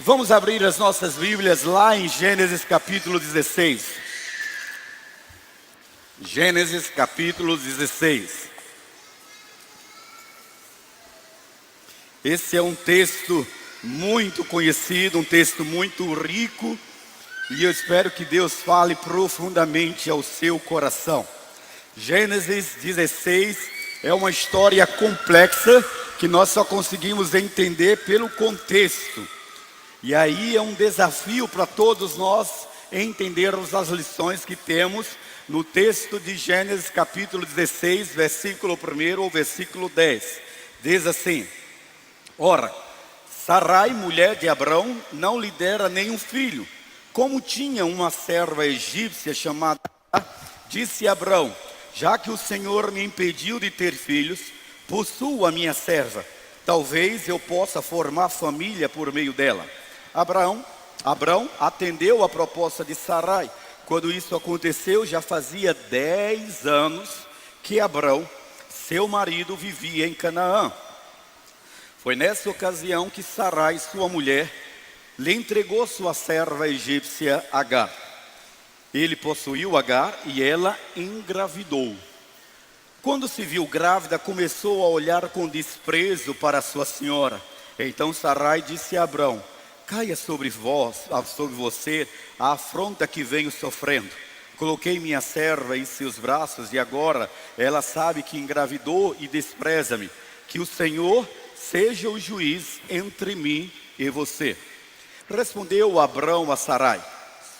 Vamos abrir as nossas Bíblias lá em Gênesis capítulo 16. Gênesis capítulo 16. Esse é um texto muito conhecido, um texto muito rico, e eu espero que Deus fale profundamente ao seu coração. Gênesis 16 é uma história complexa que nós só conseguimos entender pelo contexto. E aí é um desafio para todos nós entendermos as lições que temos no texto de Gênesis capítulo 16, versículo 1 ou versículo 10. Diz assim: Ora, Sarai, mulher de Abrão, não lhe dera nenhum filho. Como tinha uma serva egípcia chamada Agar, disse Abrão: já que o Senhor me impediu de ter filhos, possuo a minha serva. Talvez eu possa formar família por meio dela. Abrão atendeu a proposta de Sarai. Quando isso aconteceu, já fazia 10 anos que Abrão, seu marido, vivia em Canaã. Foi nessa ocasião que Sarai, sua mulher, lhe entregou sua serva egípcia Agar. Ele possuiu Agar e ela engravidou. Quando se viu grávida, começou a olhar com desprezo para sua senhora. Então Sarai disse a Abrão: caia sobre você a afronta que venho sofrendo. Coloquei minha serva em seus braços e agora ela sabe que engravidou e despreza-me. Que o Senhor seja o juiz entre mim e você. Respondeu Abrão a Sarai: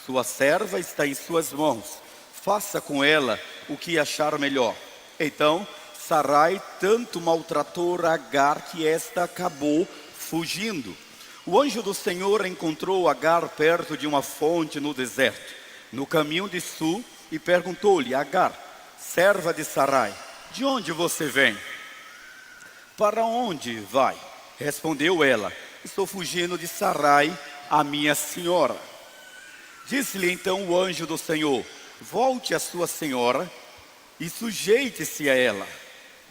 sua serva está em suas mãos. Faça com ela o que achar melhor. Então Sarai tanto maltratou Agar que esta acabou fugindo. O anjo do Senhor encontrou Agar perto de uma fonte no deserto, no caminho de sul, e perguntou-lhe: Agar, serva de Sarai, de onde você vem? Para onde vai? Respondeu ela: estou fugindo de Sarai, a minha senhora. Disse-lhe então o anjo do Senhor: volte a sua senhora e sujeite-se a ela.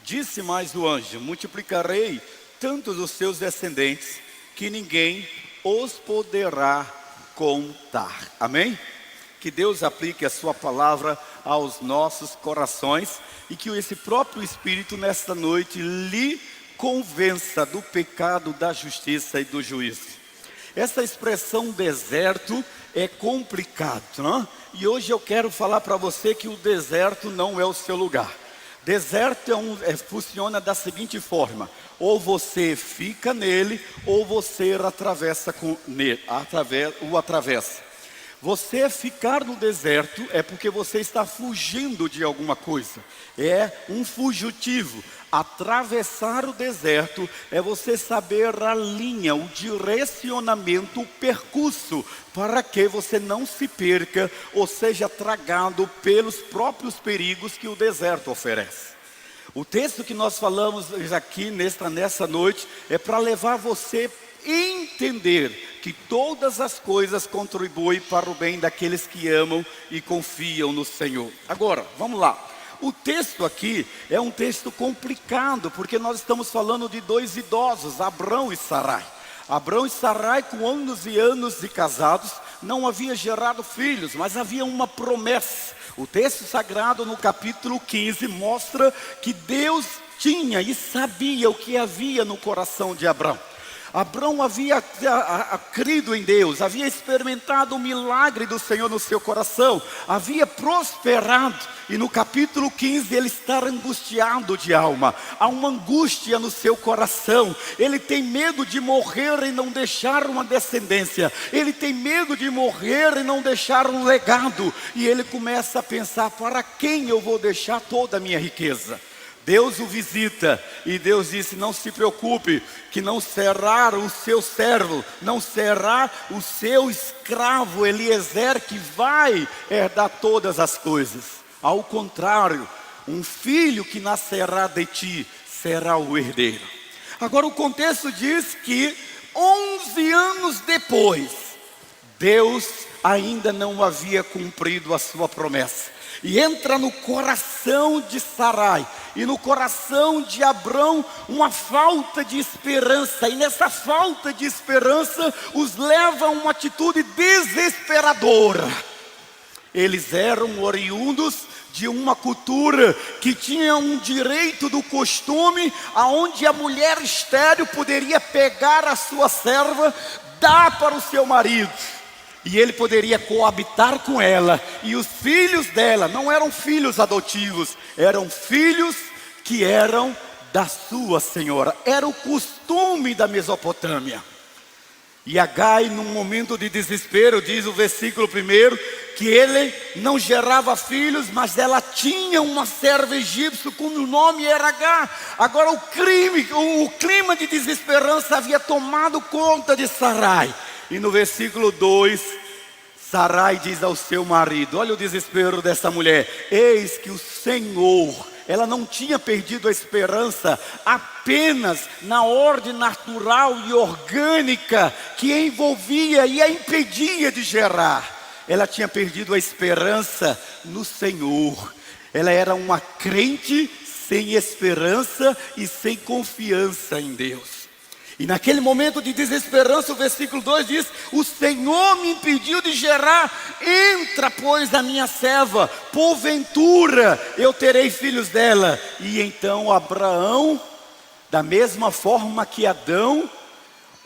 Disse mais o anjo: multiplicarei tantos os seus descendentes que ninguém os poderá contar. Amém? Que Deus aplique a sua palavra aos nossos corações e que esse próprio Espírito nesta noite lhe convença do pecado, da justiça e do juízo. Essa expressão deserto é complicado, não? E hoje eu quero falar para você que o deserto não é o seu lugar. Deserto funciona da seguinte forma: ou você fica nele, ou você atravessa. Você ficar no deserto é porque você está fugindo de alguma coisa. É um fugitivo. Atravessar o deserto é você saber a linha, o direcionamento, o percurso, para que você não se perca ou seja tragado pelos próprios perigos que o deserto oferece. O texto que nós falamos aqui nessa noite é para levar você a entender que todas as coisas contribuem para o bem daqueles que amam e confiam no Senhor. Agora, vamos lá. O texto aqui é um texto complicado, porque nós estamos falando de dois idosos, Abrão e Sarai. Abrão e Sarai, com anos e anos de casados, não havia gerado filhos, mas havia uma promessa. O texto sagrado no capítulo 15 mostra que Deus tinha e sabia o que havia no coração de Abrão. Abrão havia crido em Deus, havia experimentado o milagre do Senhor no seu coração, havia prosperado, e no capítulo 15 ele está angustiado de alma, há uma angústia no seu coração, ele tem medo de morrer e não deixar uma descendência, ele tem medo de morrer e não deixar um legado, e ele começa a pensar: para quem eu vou deixar toda a minha riqueza? Deus o visita e Deus disse: não se preocupe, que não será o seu servo, não será o seu escravo Eliezer que vai herdar todas as coisas. Ao contrário, um filho que nascerá de ti será o herdeiro. Agora o contexto diz que 11 anos depois, Deus ainda não havia cumprido a sua promessa. E entra no coração de Sarai e no coração de Abrão uma falta de esperança. E nessa falta de esperança os leva a uma atitude desesperadora. Eles eram oriundos de uma cultura que tinha um direito do costume, aonde a mulher estéril poderia pegar a sua serva, dar para o seu marido, e ele poderia coabitar com ela, e os filhos dela não eram filhos adotivos, eram filhos que eram da sua senhora. Era o costume da Mesopotâmia. E Agai, num momento de desespero, diz o versículo 1, que ele não gerava filhos, mas ela tinha uma serva egípcia cujo nome era Agar. Agora o clima de desesperança havia tomado conta de Sarai. E no versículo 2, Sarai diz ao seu marido, olha o desespero dessa mulher: eis que o Senhor... Ela não tinha perdido a esperança apenas na ordem natural e orgânica que a envolvia e a impedia de gerar. Ela tinha perdido a esperança no Senhor. Ela era uma crente sem esperança e sem confiança em Deus. E naquele momento de desesperança, o versículo 2 diz: o Senhor me impediu de gerar, entra pois a minha serva, porventura eu terei filhos dela. E então Abraão, da mesma forma que Adão,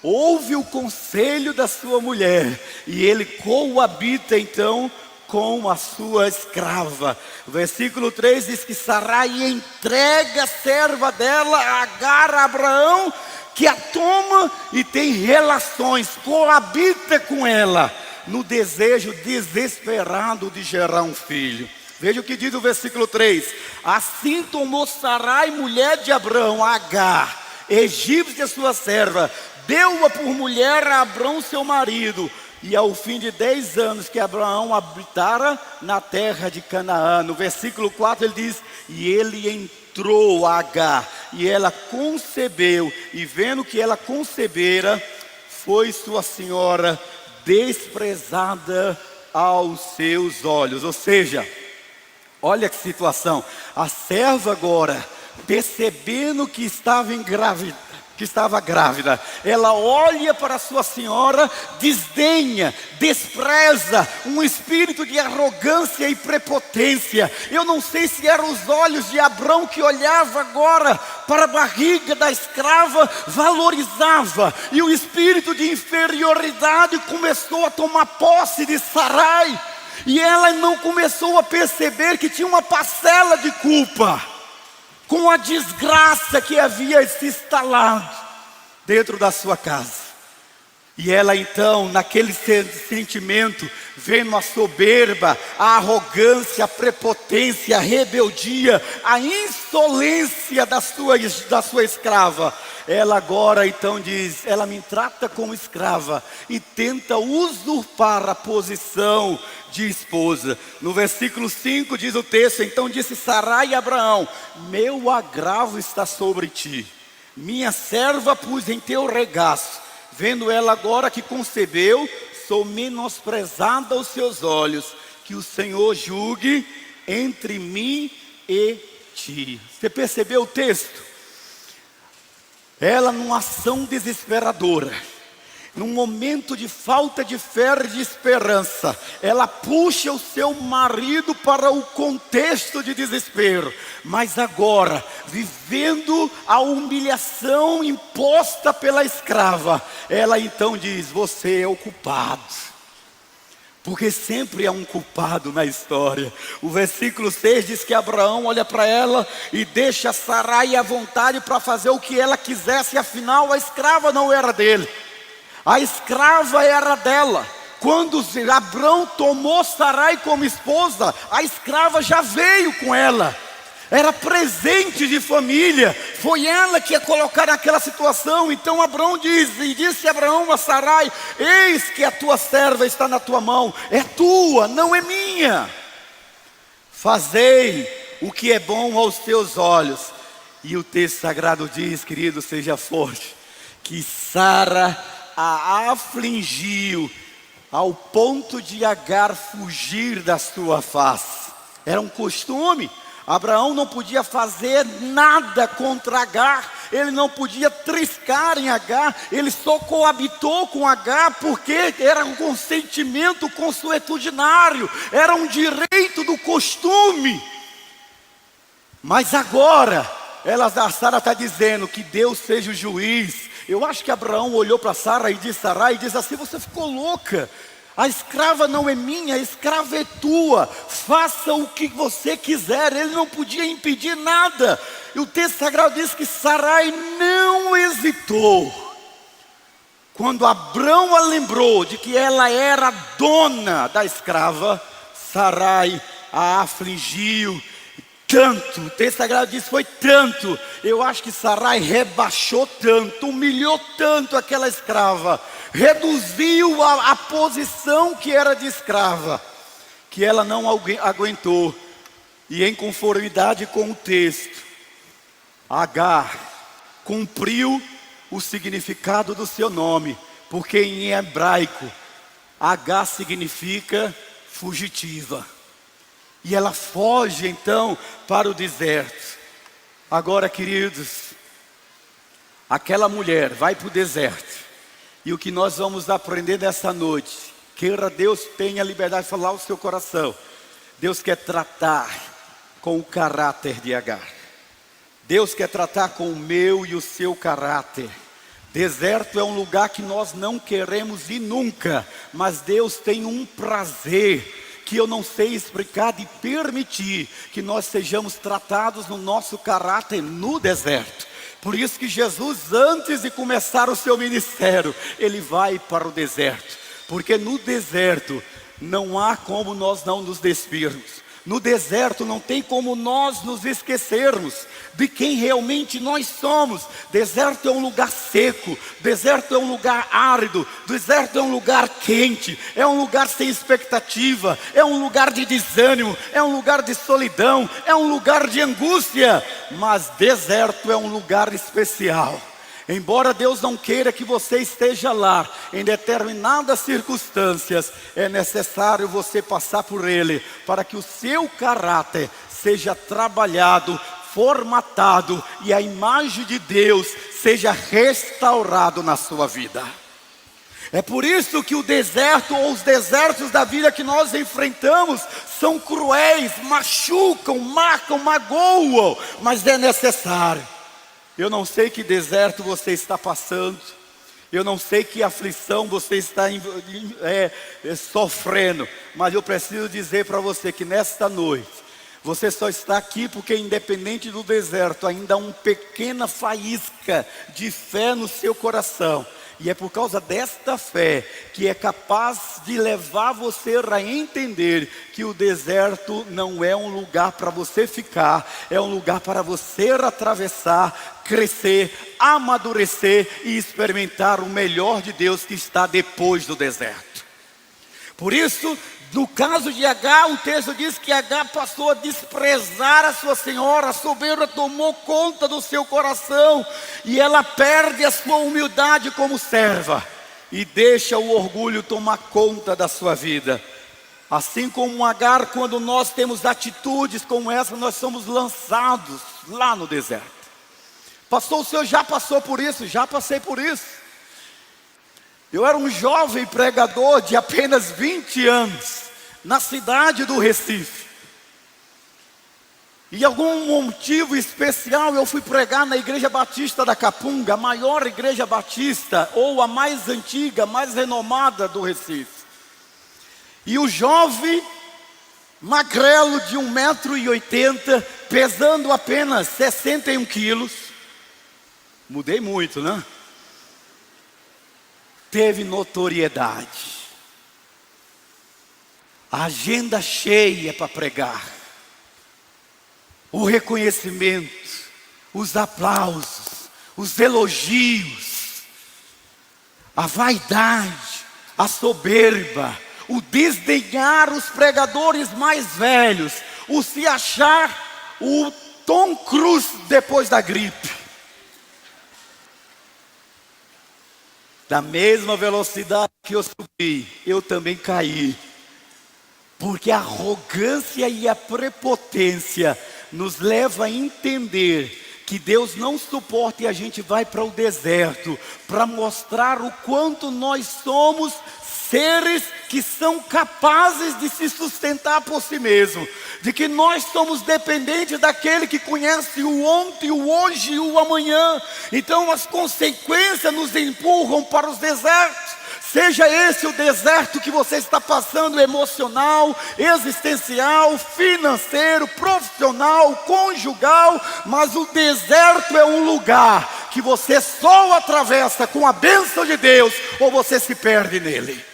ouve o conselho da sua mulher, e ele coabita então com a sua escrava. O versículo 3 diz que Sarai entrega a serva dela, Agar, a Abraão, que a toma e tem relações, coabita com ela, no desejo desesperado de gerar um filho. Veja o que diz o versículo 3: assim tomou Sarai, mulher de Abraão, Agar, egípcia sua serva, deu-a por mulher a Abraão seu marido. E ao fim de 10 anos que Abraão habitara na terra de Canaã, no versículo 4 ele diz: e ele entrou a Agar, e ela concebeu, e vendo que ela concebera, foi sua senhora desprezada aos seus olhos. Ou seja, olha que situação, a serva agora, percebendo que estava grávida, ela olha para sua senhora, desdenha, despreza, um espírito de arrogância e prepotência. Eu não sei se eram os olhos de Abrão que olhava agora para a barriga da escrava, valorizava, e o espírito de inferioridade começou a tomar posse de Sarai, e ela não começou a perceber que tinha uma parcela de culpa com a desgraça que havia se instalado dentro da sua casa. E ela então, naquele sentimento, vendo a soberba, a arrogância, a prepotência, a rebeldia, a insolência da sua escrava, ela agora então diz: ela me trata como escrava e tenta usurpar a posição de esposa. No versículo 5 diz o texto: então disse Sarai a Abraão: meu agravo está sobre ti, minha serva pus em teu regaço. Vendo ela agora que concebeu, sou menosprezada aos seus olhos. Que o Senhor julgue entre mim e ti. Você percebeu o texto? Ela, numa ação desesperadora, num momento de falta de fé e de esperança, ela puxa o seu marido para o contexto de desespero. Mas agora, vivendo a humilhação imposta pela escrava, ela então diz: você é o culpado. Porque sempre há um culpado na história. O versículo 6 diz que Abraão olha para ela e deixa Sarai à vontade para fazer o que ela quisesse. Afinal, a escrava não era dele, a escrava era dela. Quando Abrão tomou Sarai como esposa, a escrava já veio com ela. Era presente de família, foi ela que ia colocar naquela situação. Então Abrão disse Abraão a Sarai: eis que a tua serva está na tua mão, é tua, não é minha. Fazei o que é bom aos teus olhos. E o texto sagrado diz, querido, seja forte, que Sara a afligiu ao ponto de Agar fugir da sua face. era um costume. Abraão não podia fazer nada contra Agar, ele não podia triscar em Agar, ele só coabitou com Agar porque era um consentimento consuetudinário, era um direito do costume. Mas agora, a Sara está dizendo que Deus seja o juiz. Eu acho que Abraão olhou para Sara e disse assim: você ficou louca. A escrava não é minha, a escrava é tua. Faça o que você quiser. Ele não podia impedir nada. E o texto sagrado diz que Sarai não hesitou. Quando Abrão a lembrou de que ela era dona da escrava, Sarai a afligiu tanto. O texto sagrado diz: foi tanto. Eu acho que Sarai rebaixou tanto, humilhou tanto aquela escrava, reduziu a posição que era de escrava, que ela não aguentou. E em conformidade com o texto, Agar cumpriu o significado do seu nome, porque em hebraico Agar significa fugitiva. E ela foge então para o deserto. Agora, queridos, aquela mulher vai para o deserto. E o que nós vamos aprender nessa noite, queira Deus tenha liberdade de falar ao seu coração. Deus quer tratar com o caráter de Agar. Deus quer tratar com o meu e o seu caráter. Deserto é um lugar que nós não queremos ir nunca, mas Deus tem um prazer que eu não sei explicar, de permitir que nós sejamos tratados no nosso caráter no deserto. Por isso que Jesus, antes de começar o seu ministério, ele vai para o deserto, porque no deserto não há como nós não nos despirmos. No deserto não tem como nós nos esquecermos de quem realmente nós somos. Deserto é um lugar seco, deserto é um lugar árido, deserto é um lugar quente, é um lugar sem expectativa, é um lugar de desânimo, é um lugar de solidão, é um lugar de angústia. Mas deserto é um lugar especial. Embora Deus não queira que você esteja lá, em determinadas circunstâncias, é necessário você passar por ele, para que o seu caráter seja trabalhado, formatado, e a imagem de Deus seja restaurado na sua vida. É por isso que o deserto, ou os desertos da vida que nós enfrentamos, são cruéis, machucam, marcam, magoam, mas é necessário. Eu não sei que deserto você está passando, eu não sei que aflição você está sofrendo, mas eu preciso dizer para você que nesta noite, você só está aqui porque, independente do deserto, ainda há uma pequena faísca de fé no seu coração. E é por causa desta fé que é capaz de levar você a entender que o deserto não é um lugar para você ficar, é um lugar para você atravessar, crescer, amadurecer e experimentar o melhor de Deus que está depois do deserto. Por isso, no caso de Agar, o texto diz que Agar passou a desprezar a sua senhora, a soberba tomou conta do seu coração, e ela perde a sua humildade como serva, e deixa o orgulho tomar conta da sua vida. Assim como Agar, quando nós temos atitudes como essa, nós somos lançados lá no deserto. Pastor, o senhor já passou por isso? Já passei por isso. Eu era um jovem pregador de apenas 20 anos, na cidade do Recife. E algum motivo especial eu fui pregar na Igreja Batista da Capunga, a maior igreja batista, ou a mais antiga, mais renomada do Recife. E o jovem, magrelo de 1,80 m, pesando apenas 61 quilos, mudei muito, né? Teve notoriedade, a agenda cheia para pregar, o reconhecimento, os aplausos, os elogios, a vaidade, a soberba, o desdenhar os pregadores mais velhos, o se achar o Tom Cruise depois da gripe. Da mesma velocidade que eu subi, eu também caí. Porque a arrogância e a prepotência nos leva a entender que Deus não suporta, e a gente vai para o deserto para mostrar o quanto nós somos seres que são capazes de se sustentar por si mesmo, de que nós somos dependentes daquele que conhece o ontem, o hoje e o amanhã. Então as consequências nos empurram para os desertos. Seja esse o deserto que você está passando, emocional, existencial, financeiro, profissional, conjugal, mas o deserto é um lugar que você só atravessa com a bênção de Deus, ou você se perde nele.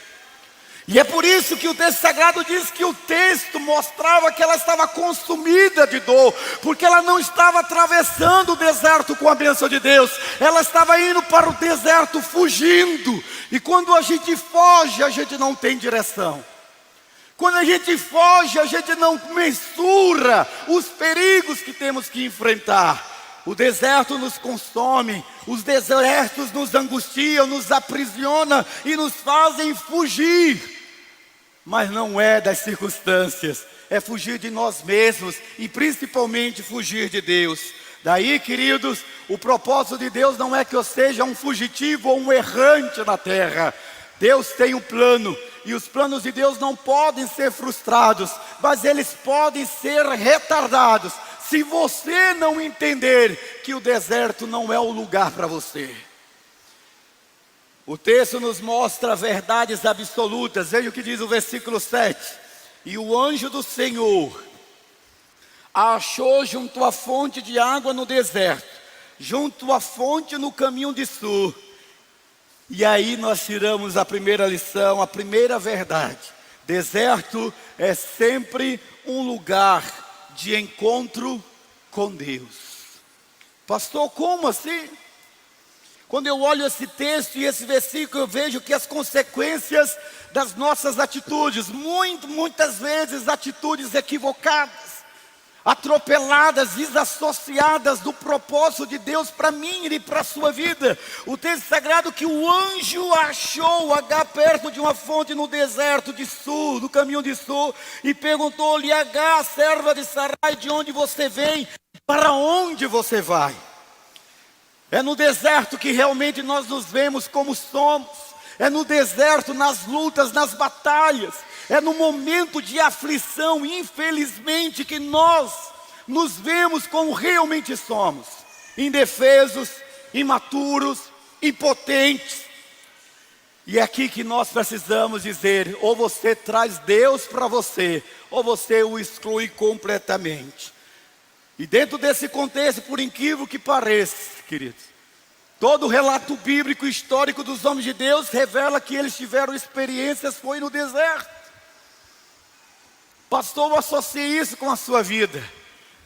E é por isso que o texto sagrado diz que o texto mostrava que ela estava consumida de dor, porque ela não estava atravessando o deserto com a bênção de Deus, ela estava indo para o deserto fugindo. E quando a gente foge, a gente não tem direção. Quando a gente foge, a gente não mensura os perigos que temos que enfrentar. O deserto nos consome, os desertos nos angustiam, nos aprisionam e nos fazem fugir. Mas não é das circunstâncias, é fugir de nós mesmos e principalmente fugir de Deus. Daí, queridos, o propósito de Deus não é que eu seja um fugitivo ou um errante na terra. Deus tem um plano, e os planos de Deus não podem ser frustrados, mas eles podem ser retardados, se você não entender que o deserto não é o lugar para você. O texto nos mostra verdades absolutas. Veja o que diz o versículo 7. E o anjo do Senhor a achou junto à fonte de água no deserto, junto à fonte no caminho de Sur. E aí nós tiramos a primeira lição, a primeira verdade. Deserto é sempre um lugar de encontro com Deus. Pastor, como assim? Quando eu olho esse texto e esse versículo, eu vejo que as consequências das nossas atitudes, muitas vezes atitudes equivocadas, atropeladas, desassociadas do propósito de Deus para mim e para a sua vida. O texto sagrado que o anjo achou H perto de uma fonte no deserto de Sur, no caminho de Sur, e perguntou-lhe: H, serva de Sarai, de onde você vem? Para onde você vai? É no deserto que realmente nós nos vemos como somos. É no deserto, nas lutas, nas batalhas. É no momento de aflição, infelizmente, que nós nos vemos como realmente somos. Indefesos, imaturos, impotentes. E é aqui que nós precisamos dizer: ou você traz Deus para você, ou você o exclui completamente. E dentro desse contexto, por incrível que pareça, queridos, todo o relato bíblico histórico dos homens de Deus revela que eles tiveram experiências, foi no deserto. Pastor, eu associei isso com a sua vida.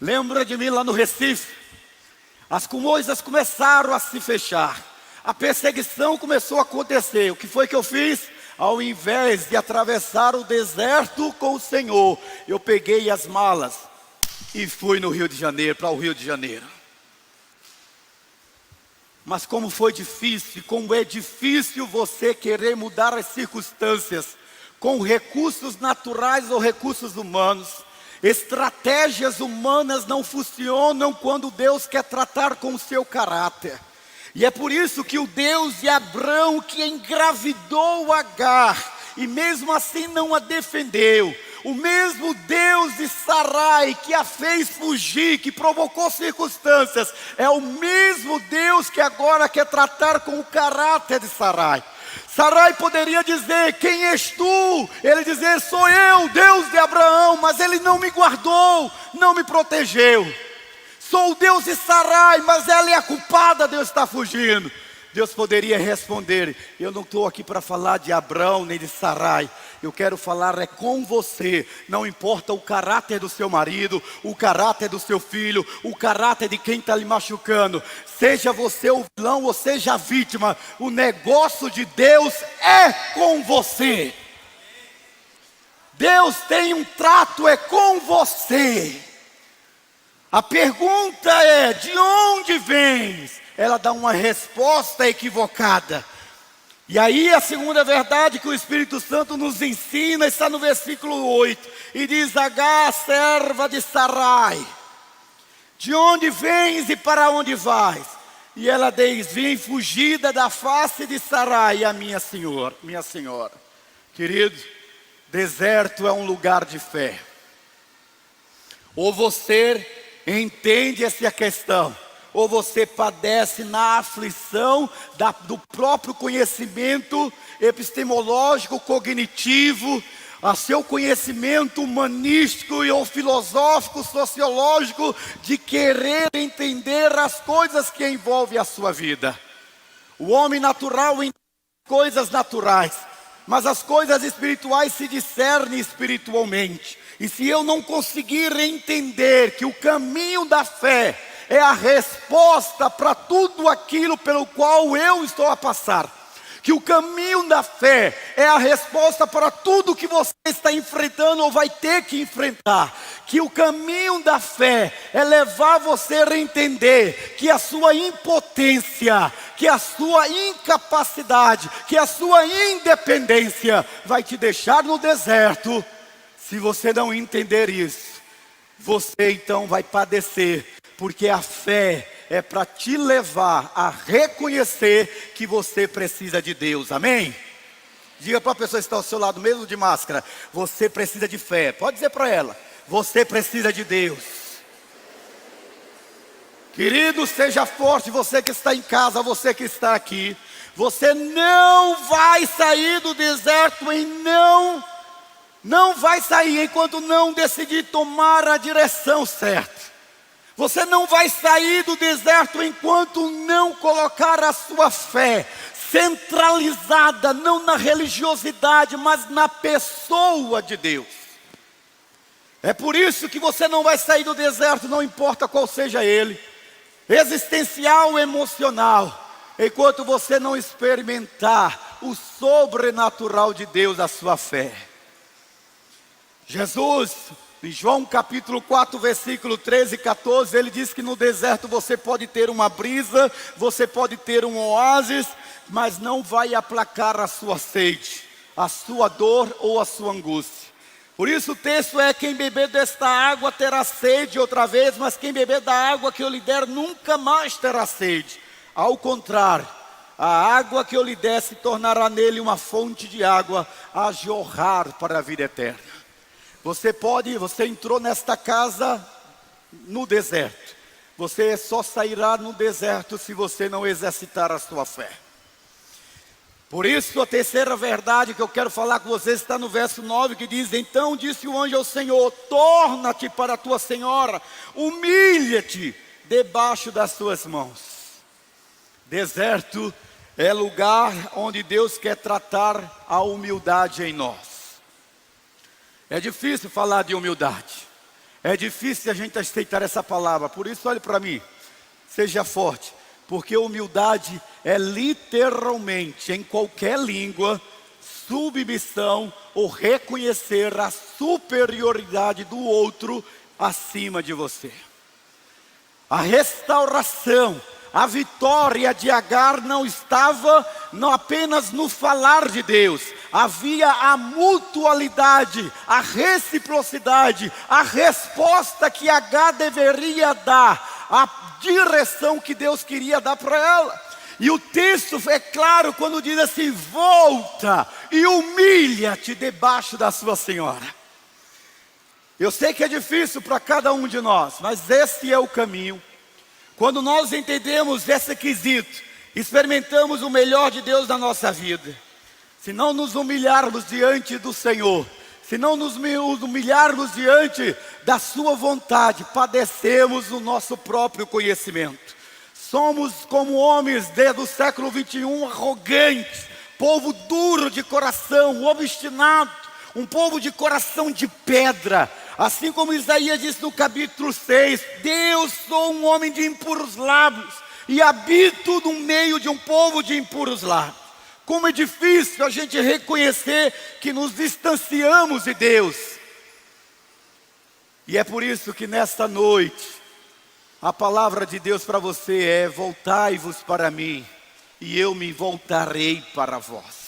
Lembra de mim lá no Recife? As coisas começaram a se fechar, a perseguição começou a acontecer. O que foi que eu fiz? Ao invés de atravessar o deserto com o Senhor, eu peguei as malas e fui no Rio de Janeiro, para o Rio de Janeiro. Mas como foi difícil, como é difícil você querer mudar as circunstâncias com recursos naturais ou recursos humanos. Estratégias humanas não funcionam quando Deus quer tratar com o seu caráter. E é por isso que o Deus de Abrão, que engravidou Agar, e mesmo assim não a defendeu, o mesmo Deus de Sarai, que a fez fugir, que provocou circunstâncias, é o mesmo Deus que agora quer tratar com o caráter de Sarai. Sarai poderia dizer: quem és tu? Ele dizer: sou eu, Deus de Abraão. Mas ele não me guardou, não me protegeu. Sou o Deus de Sarai, mas ela é a culpada de eu estar fugindo. Deus poderia responder: eu não estou aqui para falar de Abrão nem de Sarai. Eu quero falar com você. Não importa o caráter do seu marido, o caráter do seu filho, o caráter de quem está lhe machucando. Seja você o vilão ou seja a vítima, o negócio de Deus é com você. Deus tem um trato, é com você. A pergunta é: de onde vens? Ela dá uma resposta equivocada. E aí a segunda verdade que o Espírito Santo nos ensina está no versículo 8. E diz: Agar, serva de Sarai, de onde vens e para onde vais? E ela diz: vim fugida da face de Sarai, a minha senhora. Querido, deserto é um lugar de fé. Ou você entende essa questão, ou você padece na aflição do próprio conhecimento epistemológico, cognitivo, a seu conhecimento humanístico ou filosófico, sociológico, de querer entender as coisas que envolvem a sua vida. O homem natural entende coisas naturais, mas as coisas espirituais se discernem espiritualmente. E se eu não conseguir entender que o caminho da fé é a resposta para tudo aquilo pelo qual eu estou a passar, que o caminho da fé é a resposta para tudo que você está enfrentando ou vai ter que enfrentar, que o caminho da fé é levar você a entender que a sua impotência, que a sua incapacidade, que a sua independência vai te deixar no deserto. Se você não entender isso, você então vai padecer, porque a fé é para te levar a reconhecer que você precisa de Deus, amém? Diga para a pessoa que está ao seu lado, mesmo de máscara: você precisa de fé. Pode dizer para ela: você precisa de Deus. Querido, seja forte, você que está em casa, você que está aqui. Você não vai sair do deserto não vai sair enquanto não decidir tomar a direção certa. Você não vai sair do deserto enquanto não colocar a sua fé centralizada, não na religiosidade, mas na pessoa de Deus. É por isso que você não vai sair do deserto, não importa qual seja ele, existencial ou emocional, enquanto você não experimentar o sobrenatural de Deus, a sua fé. Jesus, em João capítulo 4, versículo 13 e 14, ele diz que no deserto você pode ter uma brisa, você pode ter um oásis, mas não vai aplacar a sua sede, a sua dor ou a sua angústia. Por isso o texto é: quem beber desta água terá sede outra vez, mas quem beber da água que eu lhe der nunca mais terá sede. Ao contrário, a água que eu lhe der se tornará nele uma fonte de água a jorrar para a vida eterna. Você entrou nesta casa no deserto. Você só sairá no deserto se você não exercitar a sua fé. Por isso a terceira verdade que eu quero falar com vocês está no verso 9, que diz: então disse o anjo ao Senhor: torna-te para a tua senhora, humilha-te debaixo das tuas mãos. Deserto é lugar onde Deus quer tratar a humildade em nós. É difícil falar de humildade. É difícil a gente aceitar essa palavra. Por isso, olhe para mim. Seja forte. Porque humildade é literalmente, em qualquer língua, submissão ou reconhecer a superioridade do outro acima de você. A restauração, a vitória de Agar não estava apenas no falar de Deus. Havia a mutualidade, a reciprocidade, a resposta que Agar deveria dar, a direção que Deus queria dar para ela. E o texto é claro quando diz assim: volta e humilha-te debaixo da sua senhora. Eu sei que é difícil para cada um de nós, mas esse é o caminho. Quando nós entendemos esse quesito, experimentamos o melhor de Deus na nossa vida. Se não nos humilharmos diante do Senhor, se não nos humilharmos diante da sua vontade, padecemos o nosso próprio conhecimento. Somos como homens do século 21, arrogantes, povo duro de coração, obstinado, um povo de coração de pedra. Assim como Isaías disse no capítulo 6, Deus, sou um homem de impuros lábios e habito no meio de um povo de impuros lábios. Como é difícil a gente reconhecer que nos distanciamos de Deus. E é por isso que nesta noite, a palavra de Deus para você é: voltai-vos para mim, e eu me voltarei para vós.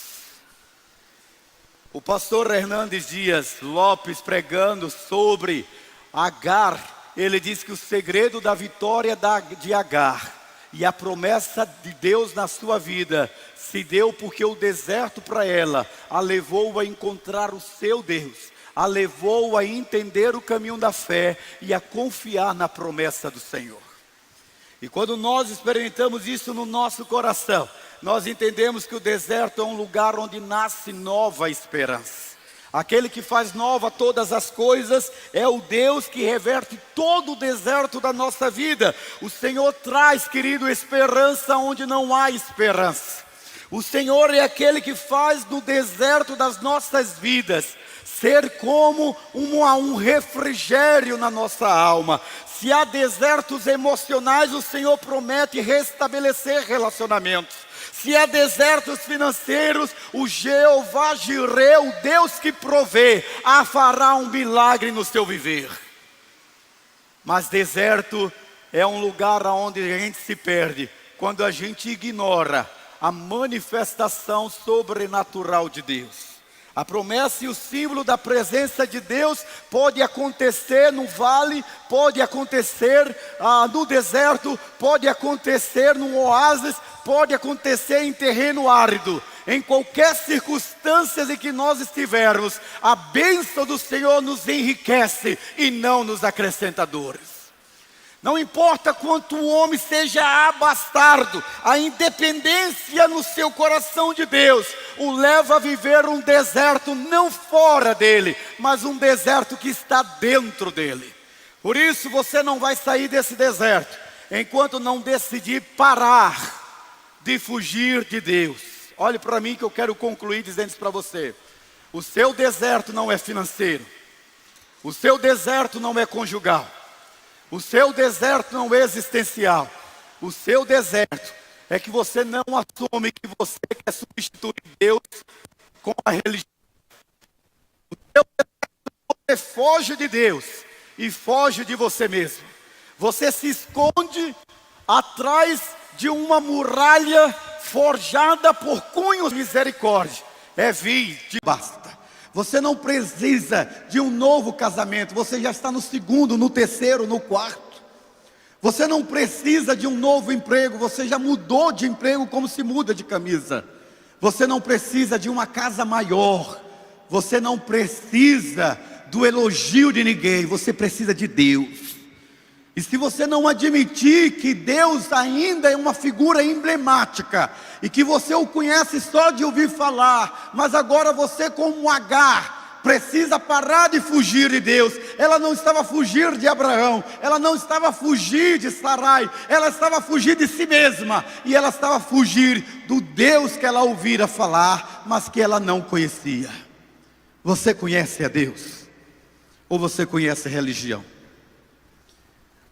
O pastor Hernandes Dias Lopes, pregando sobre Agar, ele diz que o segredo da vitória de Agar e a promessa de Deus na sua vida se deu porque o deserto para ela a levou a encontrar o seu Deus, a levou a entender o caminho da fé e a confiar na promessa do Senhor. E quando nós experimentamos isso no nosso coração, nós entendemos que o deserto é um lugar onde nasce nova esperança. Aquele que faz nova todas as coisas é o Deus que reverte todo o deserto da nossa vida. O Senhor traz, querido, esperança onde não há esperança. O Senhor é aquele que faz no deserto das nossas vidas ser como um refrigério na nossa alma. Se há desertos emocionais, o Senhor promete restabelecer relacionamentos. Se há desertos financeiros, o Jeová Jireh, o Deus que provê, fará um milagre no seu viver. Mas deserto é um lugar onde a gente se perde quando a gente ignora a manifestação sobrenatural de Deus. A promessa e o símbolo da presença de Deus pode acontecer no vale, pode acontecer no deserto, pode acontecer num oásis, pode acontecer em terreno árido. Em qualquer circunstância em que nós estivermos, a bênção do Senhor nos enriquece e não nos acrescenta dores. Não importa quanto o homem seja abastardo, a independência no seu coração de Deus o leva a viver um deserto não fora dele, mas um deserto que está dentro dele. Por isso você não vai sair desse deserto enquanto não decidir parar de fugir de Deus. Olhe para mim que eu quero concluir dizendo isso para você. O seu deserto não é financeiro, o seu deserto não é conjugal, o seu deserto não é existencial. O seu deserto é que você não assume que você quer substituir Deus com a religião. O seu deserto, você foge de Deus e foge de você mesmo. Você se esconde atrás de uma muralha forjada por cunhos de misericórdia. É vide, basta. Você não precisa de um novo casamento, você já está no segundo, no terceiro, no quarto. Você não precisa de um novo emprego, você já mudou de emprego como se muda de camisa. Você não precisa de uma casa maior, você não precisa do elogio de ninguém, você precisa de Deus. E se você não admitir que Deus ainda é uma figura emblemática, e que você o conhece só de ouvir falar, mas agora você, como Agar, precisa parar de fugir de Deus. Ela não estava a fugir de Abraão, ela não estava a fugir de Sarai, ela estava a fugir de si mesma, e ela estava a fugir do Deus que ela ouvira falar, mas que ela não conhecia. Você conhece a Deus? Ou você conhece a religião?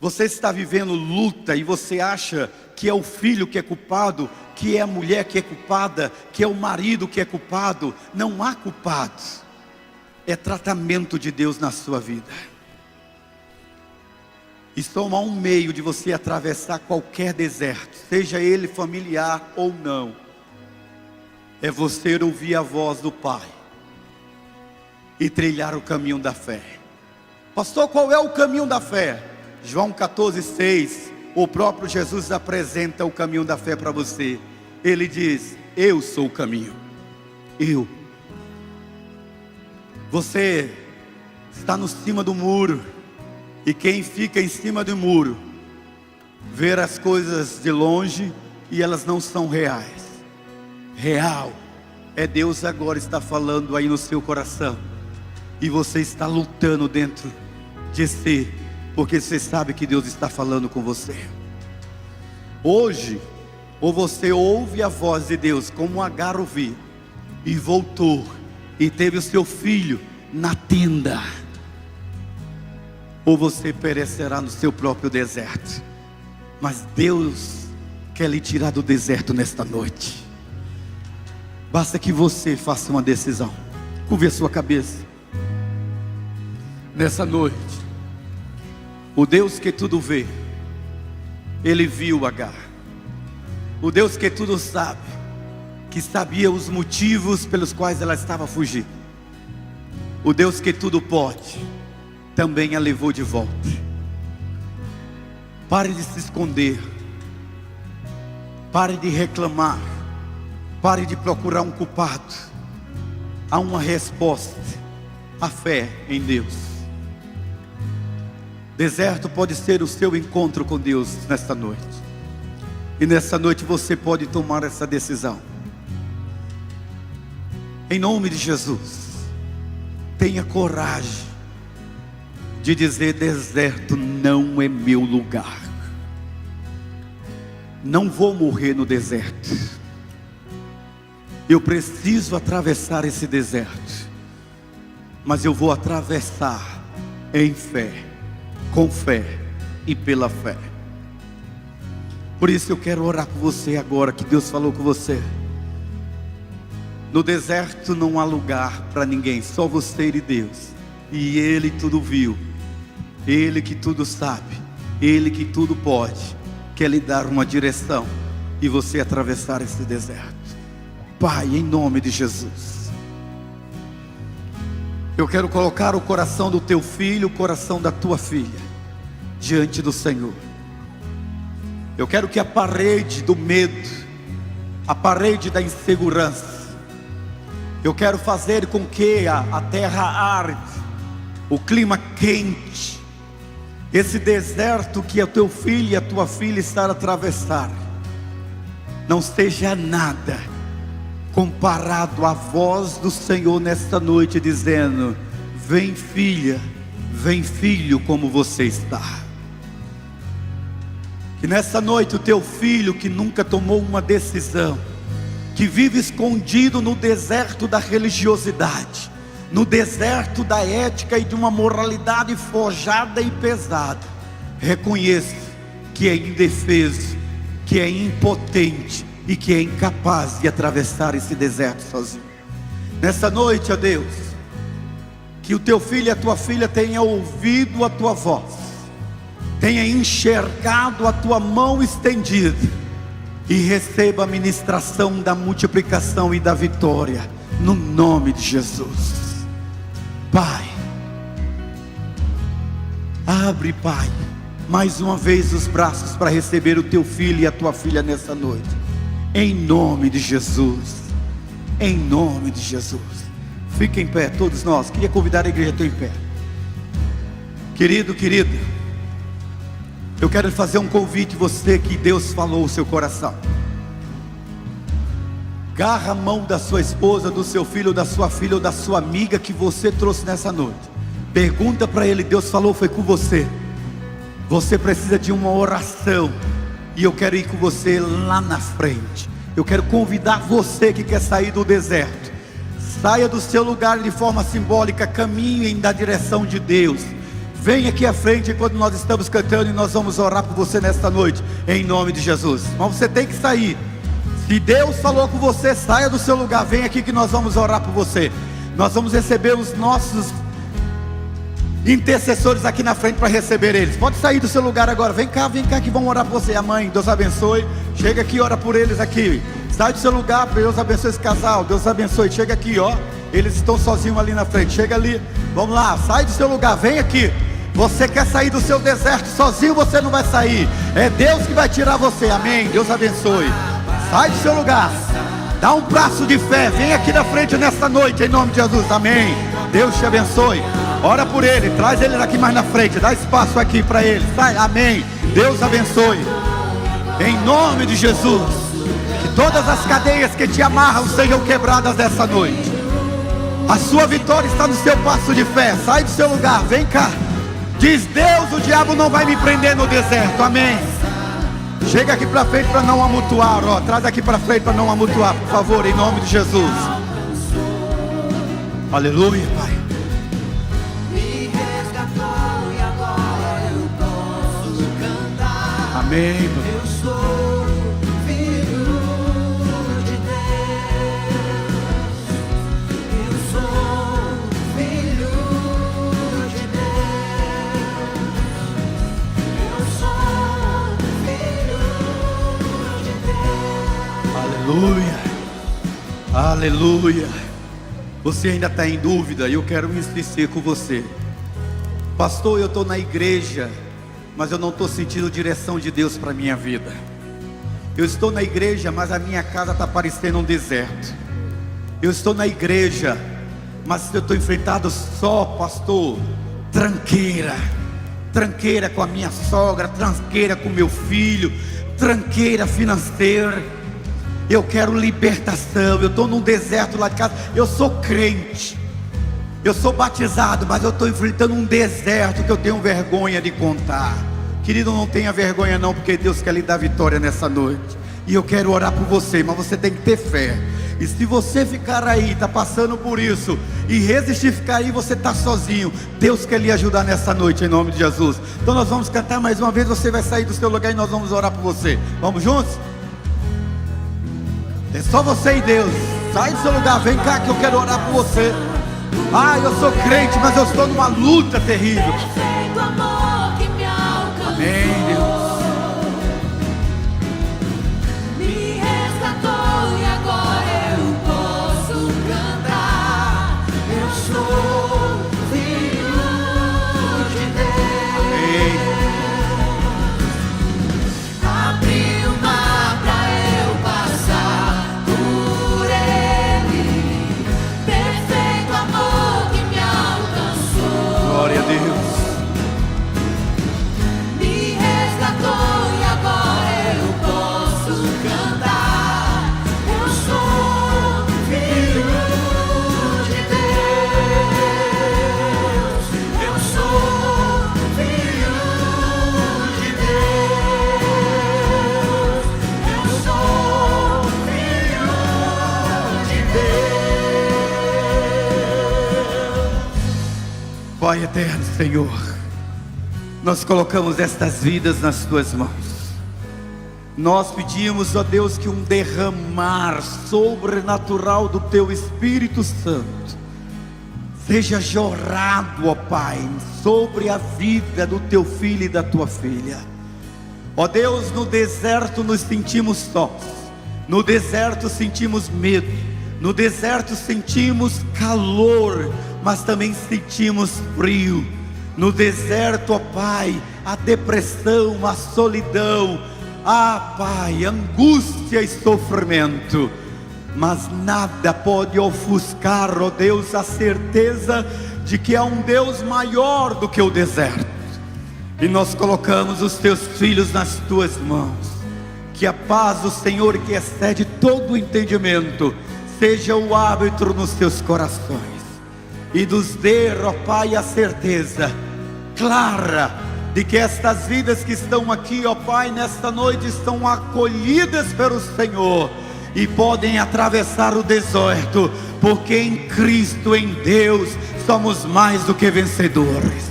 Você está vivendo luta e você acha que é o filho que é culpado, que é a mulher que é culpada, que é o marido que é culpado. Não há culpados. É tratamento de Deus na sua vida. E só há um meio de você atravessar qualquer deserto, seja ele familiar ou não. É você ouvir a voz do Pai e trilhar o caminho da fé. Pastor, qual é o caminho da fé? João 14,6, o próprio Jesus apresenta o caminho da fé para você. Ele diz: eu sou o caminho. Eu. Você está no cima do muro, e quem fica em cima do muro vê as coisas de longe e elas não são reais. Real é Deus agora está falando aí no seu coração, e você está lutando dentro de si, porque você sabe que Deus está falando com você. Hoje, ou você ouve a voz de Deus como Agar ouviu, e voltou, e teve o seu filho na tenda, ou você perecerá no seu próprio deserto. Mas Deus quer lhe tirar do deserto nesta noite. Basta que você faça uma decisão. Curve a sua cabeça. Nessa noite, o Deus que tudo vê, Ele viu Agar. O Deus que tudo sabe, que sabia os motivos pelos quais ela estava fugindo. O Deus que tudo pode, também a levou de volta. Pare de se esconder. Pare de reclamar. Pare de procurar um culpado. Há uma resposta. A fé em Deus. Deserto pode ser o seu encontro com Deus nesta noite. E nessa noite você pode tomar essa decisão. Em nome de Jesus, tenha coragem de dizer: deserto não é meu lugar. Não vou morrer no deserto. Eu preciso atravessar esse deserto, mas eu vou atravessar em fé, com fé e pela fé. Por isso eu quero orar por você agora, que Deus falou com você. No deserto não há lugar para ninguém, só você e Deus. E Ele tudo viu, Ele que tudo sabe, Ele que tudo pode, quer lhe dar uma direção e você atravessar esse deserto. Pai, em nome de Jesus, eu quero colocar o coração do teu filho, o coração da tua filha diante do Senhor. Eu quero que a parede do medo, a parede da insegurança, eu quero fazer com que a terra arde, o clima quente, esse deserto que o teu filho e a tua filha estão a atravessar, não seja nada comparado à voz do Senhor nesta noite dizendo: vem filha, vem filho, como você está. Que nessa noite o teu filho que nunca tomou uma decisão, que vive escondido no deserto da religiosidade, no deserto da ética e de uma moralidade forjada e pesada, reconheça que é indefeso, que é impotente e que é incapaz de atravessar esse deserto sozinho. Nessa noite, ó Deus, que o teu filho e a tua filha tenham ouvido a tua voz, tenha enxergado a tua mão estendida e receba a ministração da multiplicação e da vitória, no nome de Jesus. Pai, abre, Pai, mais uma vez os braços para receber o teu filho e a tua filha nessa noite, em nome de Jesus, em nome de Jesus. Fique em pé, todos nós. Queria convidar a igreja a estar em pé. Querido, querida, eu quero fazer um convite a você que Deus falou o seu coração. Agarra a mão da sua esposa, do seu filho, da sua filha ou da sua amiga que você trouxe nessa noite. Pergunta para ele: Deus falou, foi com você. Você precisa de uma oração. E eu quero ir com você lá na frente. Eu quero convidar você que quer sair do deserto. Saia do seu lugar de forma simbólica, caminhe na direção de Deus. Vem aqui à frente quando nós estamos cantando e nós vamos orar por você nesta noite, em nome de Jesus. Mas você tem que sair. Se Deus falou com você, saia do seu lugar, vem aqui que nós vamos orar por você. Nós vamos receber os nossos intercessores aqui na frente para receber eles. Pode sair do seu lugar agora, vem cá que vão orar por você. A mãe, Deus abençoe, chega aqui e ora por eles aqui. Sai do seu lugar, Deus abençoe esse casal, Deus abençoe, chega aqui, ó. Eles estão sozinhos ali na frente, chega ali, vamos lá, sai do seu lugar, vem aqui. Você quer sair do seu deserto sozinho, você não vai sair. É Deus que vai tirar você, amém, Deus abençoe. Sai do seu lugar, dá um braço de fé, vem aqui na frente nesta noite, em nome de Jesus, amém. Deus te abençoe, ora por ele, traz ele aqui mais na frente, dá espaço aqui para ele, sai, amém. Deus abençoe, em nome de Jesus. Que todas as cadeias que te amarram sejam quebradas dessa noite. A sua vitória está no seu passo de fé. Sai do seu lugar, vem cá. Diz: Deus, o diabo não vai me prender no deserto, amém. Chega aqui para frente para não amontoar, ó. Traz aqui para frente para não amontoar, por favor, em nome de Jesus. Aleluia, Pai. Amém, Pai. Aleluia. Você ainda está em dúvida? Eu quero me insistir com você. Pastor, eu estou na igreja, mas eu não estou sentindo direção de Deus para a minha vida. Eu estou na igreja, mas a minha casa está parecendo um deserto. Eu estou na igreja, mas eu estou enfrentado só, pastor, tranqueira. Tranqueira com a minha sogra, tranqueira com meu filho, tranqueira financeira. Eu quero libertação. Eu estou num deserto lá de casa. Eu sou crente, eu sou batizado, mas eu estou enfrentando um deserto que eu tenho vergonha de contar. Querido, não tenha vergonha não, porque Deus quer lhe dar vitória nessa noite. E eu quero orar por você, mas você tem que ter fé. E se você ficar aí, está passando por isso, e resistir ficar aí, você está sozinho. Deus quer lhe ajudar nessa noite, em nome de Jesus. Então nós vamos cantar mais uma vez. Você vai sair do seu lugar e nós vamos orar por você. Vamos juntos? É só você e Deus. Sai do seu lugar, vem cá que eu quero orar por você. Eu sou crente, mas eu estou numa luta terrível. Amém, Deus. Glória a Deus. Me resgatou e agora eu posso cantar. Eu sou filho de Deus. Eu sou filho de Deus. Eu sou filho de Deus. Pai eterno, Senhor, nós colocamos estas vidas nas Tuas mãos. Nós pedimos, ó Deus, que um derramar sobrenatural do Teu Espírito Santo seja jorrado, ó Pai, sobre a vida do Teu filho e da Tua filha. Ó Deus, no deserto nos sentimos sós, no deserto sentimos medo, no deserto sentimos calor, mas também sentimos frio. No deserto, ó Pai, a depressão, a solidão, Pai, angústia e sofrimento. Mas nada pode ofuscar, ó Deus, a certeza de que há um Deus maior do que o deserto. E nós colocamos os Teus filhos nas Tuas mãos. Que a paz do Senhor, que excede todo o entendimento, seja o árbitro nos Teus corações. E nos dê, ó Pai, a certeza clara de que estas vidas que estão aqui, ó Pai, nesta noite estão acolhidas pelo Senhor e podem atravessar o deserto, porque em Cristo, em Deus, somos mais do que vencedores.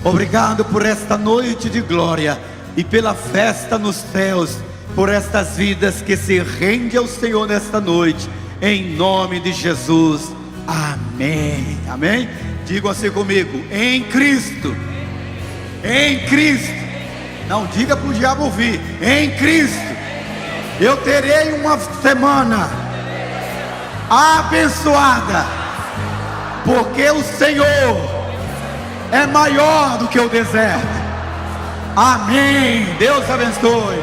Obrigado por esta noite de glória e pela festa nos céus, por estas vidas que se rendem ao Senhor nesta noite, em nome de Jesus. Amém, amém. Digam assim comigo: em Cristo, em Cristo. Não diga para o diabo ouvir. Em Cristo eu terei uma semana abençoada, porque o Senhor é maior do que o deserto. Amém. Deus abençoe.